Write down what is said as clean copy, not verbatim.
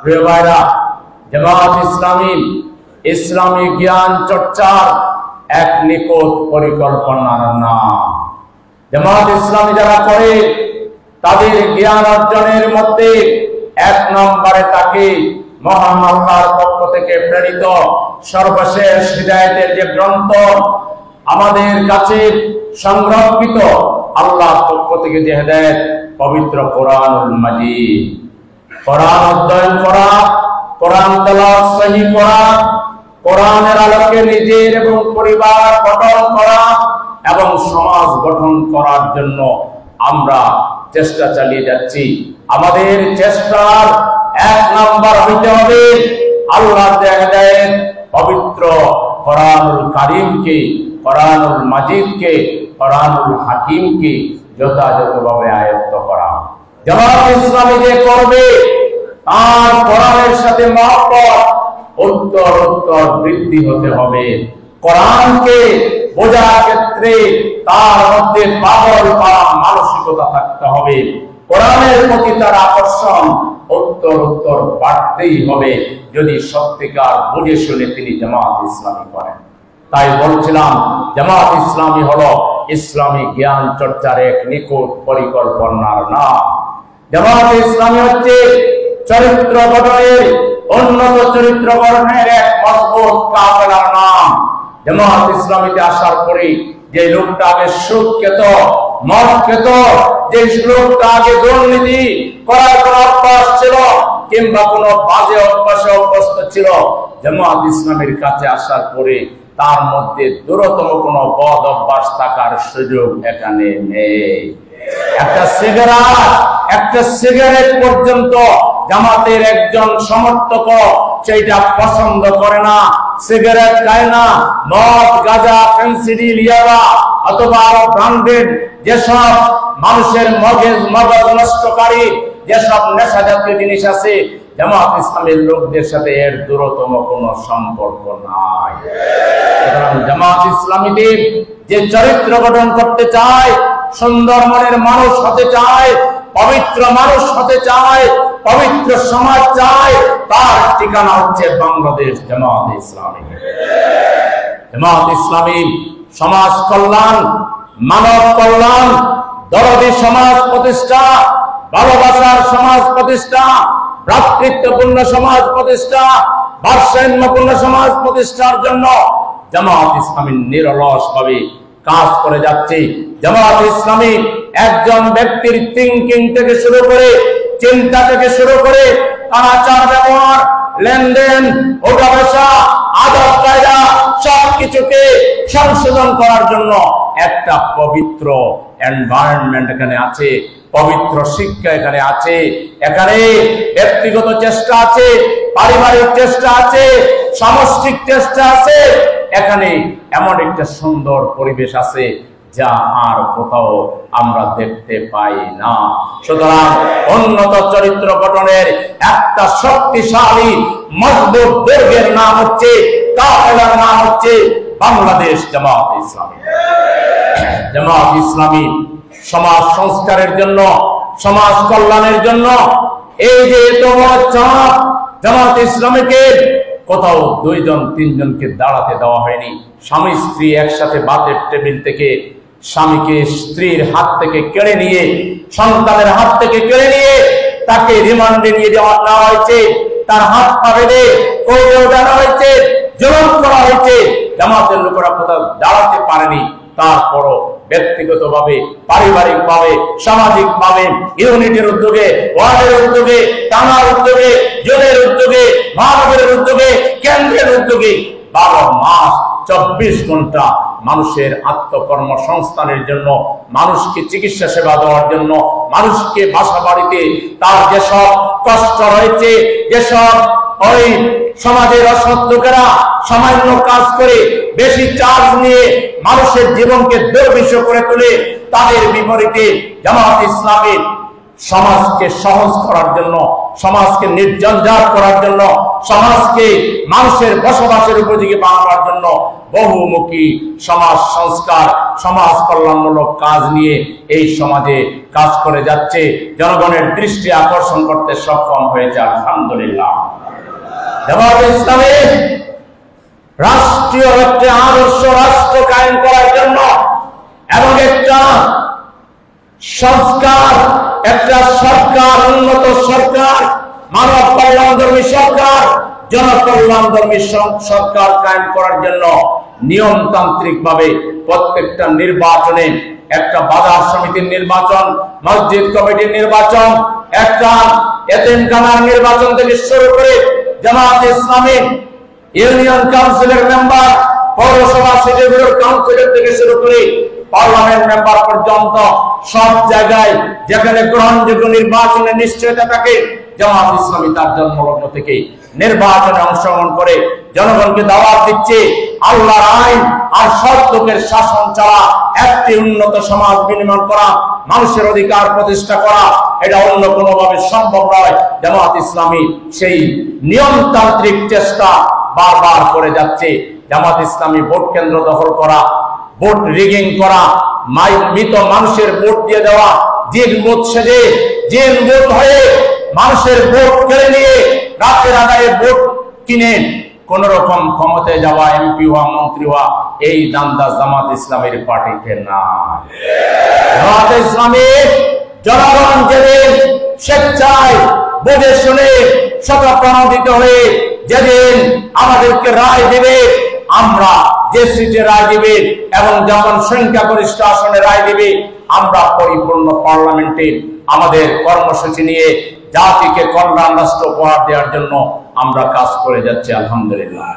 প্রিয় ভাইরা, জামাত ইসলামী ইসলামী জ্ঞান চর্চার এক নিকট পরিকল্পনার নাম। জামাত ইসলামী যারা করে তাদের জ্ঞান অর্জনের মধ্যে এক নম্বরে তাকে মহান আল্লাহর পক্ষ থেকে প্রেরিত সর্বশেষ হিদায়াতের যে গ্রন্থ আমাদের কাছে সংরক্ষিত আল্লাহর পক্ষ থেকে যে হিদায়াত পবিত্র কোরআনুল মাজিদ, কোরআন অধ্যয়ন করা, কোরআন তেলাওয়াত সহিহ করা, কোরআনের আলোকে নিজের এবং পরিবার গঠন করা এবং সমাজ গঠন করার জন্য আমরা চেষ্টা চালিয়ে যাচ্ছি। আমাদের চেষ্টার এক নাম্বার হইতে হবে আল্লাহর হিদায়াত পবিত্র কোরআনুল কারীমকে, কোরআনুল মাজিদকে, কোরআনুল হাকিমকে যথাযথভাবে আয়ত্ত করা। জামাত ইসলামী যে করবে তার কোরআনের সাথে মহব্বত উত্তর বৃদ্ধি হতে হবে। কোরআনকে বোঝার ক্ষেত্রে তার মধ্যে পাগল পারা মানসিকতা থাকতে হবে। কোরআনের প্রতি তার আকর্ষণ উত্তর বাড়তেই হবে যদি সত্যিকার বুঝে শুনে তিনি জামাত ইসলামী করেন। তাই বলছিলাম জামাত ইসলামী হলো ইসলামী জ্ঞান চর্চার এক নিকট পরিকল্পনার নাম। জামাত ইসলামী হচ্ছে চরিত্র গঠনের, উন্নত চরিত্র গঠনের এক মজবুত কাফেলার নাম। জামাত ইসলামীতে আসার পরে যে লোকটা আগে সুদ খেত, মদ খেত, যে লোকটা আগে দুর্নীতি করার কোন অভ্যাস ছিল কিংবা কোন বাজে অভ্যাসে অভ্যস্ত ছিল, জামাত ইসলামের কাছে আসার পরে তার মধ্যে দূরতম কোন বদ অভ্যাস থাকার সুযোগ এখানে নেই। একটা সিগারেট পর্যন্ত জামাতের একজন সমর্থক সেটা পছন্দ করে না, সিগারেট খায় না। মদ, গাঁজা, ফেন্সিডিল, ইয়াবা অথবা আরো ব্র্যান্ডেড যেসব মানুষের মগজ নষ্টকারী যেসব নেশা জাতীয় জিনিস আছে, জামাত ইসলামের লোকদের সাথে এর দূরতম কোন সম্পর্ক নাই। জামাত ইসলামীদের যে চরিত্র গঠন করতে চায়, সুন্দর মনের মানুষ হতে চায়, পবিত্র মানুষ হতে চায়, পবিত্র সমাজ চায়, তার ঠিকানা হচ্ছে বাংলাদেশ জামাত ইসলামী। জামাত ইসলামী সমাজ কল্যাণ, মানব কল্যাণ, দরদি সমাজ প্রতিষ্ঠা, ভালোবাসার সমাজ প্রতিষ্ঠাা, ভ্রাতৃত্বপূর্ণ সমাজ প্রতিষ্ঠা, ভারসাম্যপূর্ণ সমাজ প্রতিষ্ঠার জন্য জামাত ইসলামী নিরলস ভাবে কাজ করে যাচ্ছে। জামাত ইসলামী একজন ব্যক্তির থিংকিং থেকে শুরু করে, চিন্তা থেকে শুরু করে, আচার ব্যবহার, লেনদেন, ওঠা বসা, আদব কায়দা সবকিছুকে সংশোধন করার জন্য একটা পবিত্র এনভায়রনমেন্ট এখানে আছে, পবিত্র শিক্ষা এখানে আছে। এখানে ব্যক্তিগত চেষ্টা আছে, পারিবারিক চেষ্টা আছে, সামষ্টিক চেষ্টা আছে। এখানে এমন একটা সুন্দর পরিবেশ আছে যা আর কোথাও আমরা দেখতে পাই না। সুতরাং উন্নত চরিত্র গঠনের একটা শক্তিশালী মজবুত দুর্গের নাম হচ্ছে, কাফেলার নাম হচ্ছে বাংলাদেশ জামাত ইসলামী। জামাত ইসলামী সমাজ সংস্কারের জন্য, সমাজ কল্যাণের জন্য এই যে এত বড় চাপ, জামাত ইসলামীকে কোথাও 2 জন 3 জনকে দাঁড়াতে দেওয়া হয়নি। স্বামী স্ত্রী একসাথে ভাতের টেবিল থেকে স্বামীকে স্ত্রীর হাত থেকে কেড়ে নিয়ে, সন্তানের হাত থেকে কেড়ে নিয়ে তাকে রিমান্ডে নিয়ে নেওয়া হয়েছে, তার হাত পা বেঁধে কোর্টে ওঠানো হয়েছে, জুলুম করা হয়েছে। জামাতের লোকেরা কোথাও দাঁড়াতে পারেনি। তারপরও ব্যক্তিগতভাবে, পারিবারিকভাবে, সামাজিকভাবে, ইউনিটের উদ্যোগে, ওয়ার্ডের উদ্যোগে, থানার উদ্যোগে, জেলের উদ্যোগে, মহানগরের উদ্যোগে, কেন্দ্রের উদ্যোগে 12 মাস 24 ঘন্টা মানুষের আত্মকর্মসংস্থানের জন্য, মানুষকে চিকিৎসা সেবা দেওয়ার জন্য, মানুষকে বাসা বাড়িতে তার যেসব কষ্ট রয়েছে, যেসব ওই সমাজের অসৎ লোকেরা সামান্য কাজ করে বেশি চার্জ নিয়ে মানুষের জীবনকে দুর্বিষহ করে তোলে, তাদের বিপরীতে জামাত ইসলামী সমাজকে সহজ করার জন্য, সমাজকে নির্জঞ্জাট করার জন্য, সমাজকে মানুষের বসবাসের উপযোগী বানানোর জন্য বহুমুখী সমাজ সংস্কার, সমাজ কল্যাণমূলক কাজ নিয়ে এই সমাজে কাজ করে যাচ্ছে, জনগণের দৃষ্টি আকর্ষণ করতে সক্ষম হয়েছে আলহামদুলিল্লাহ। জামায়াতে ইসলামী রাষ্ট্রীয় একটা আদর্শ রাষ্ট্র কায়েম করার জন্য এবং একটা সংস্কার, একটা সরকার, উন্নত সরকার, মানব কল্যাণধর্মী সরকার, জনকল্যাণধর্মী সরকার কায়েম করার জন্য নিয়মতান্ত্রিক ভাবে প্রত্যেকটা নির্বাচনে, একটা বাজার সমিতির নির্বাচন, মসজিদ কমিটির নির্বাচন, একটা এতিমখানার নির্বাচন থেকে শুরু করে জামায়াতে ইসলামী ইউনিয়ন কাউন্সিলের মেম্বার, পৌরসভা সিটিগুলোর কাউন্সিলর থেকে শুরু করে পার্লামেন্ট মেম্বার পর্যন্ত সব জায়গায় যেখানে গ্রহণযোগ্য নির্বাচনের নিশ্চয়তা থাকে, জামায়াত ইসলামী তার জন্মলগ্ন থেকে নির্বাচনে অংশগ্রহণ করে জনগণকে দাওয়াত দিচ্ছে আল্লাহর আইন আর সৎ লোকের শাসন চালা, একটি উন্নত সমাজ বিনির্মাণ করা, মানুষের অধিকার প্রতিষ্ঠা করা, এটা অন্য কোনোভাবে সম্ভব নয়। জামায়াত ইসলামী সেই নিয়মতান্ত্রিক চেষ্টা বারবার করে যাচ্ছে। জামায়াত ইসলামী ভোট কেন্দ্র দখল করা, ভোট রিগিং করা, মৃত মানুষের ভোট দিয়ে দেওয়া, জিন ভোট সেজে, জিন ভোট হয়ে মানুষের ভোট কেড়ে নিয়ে রাতের আধারে ভোট কিনে কোন রকম ক্ষমতায় যাওয়া, এমপি হওয়া, মন্ত্রী হওয়া, এই দান্দা জামাত ইসলামের পার্টিতে না। জামাত ইসলামী জনগণ যেদিন স্বেচ্ছায় বুঝে শুনে স্বতঃপ্রণোদিত হয়ে যেদিন আমাদেরকে রায় দিবে, আমরা যে সিটে রায় দিবে এবং যখন সংখ্যাগরিষ্ঠ আসনে রায় দিবে, আমরা পরিপূর্ণ পার্লামেন্টে আমাদের কর্মসূচি নিয়ে জাতিকে কল্যাণ রাষ্ট্র উপহার দেওয়ার জন্য আমরা কাজ করে যাচ্ছি আলহামদুলিল্লাহ।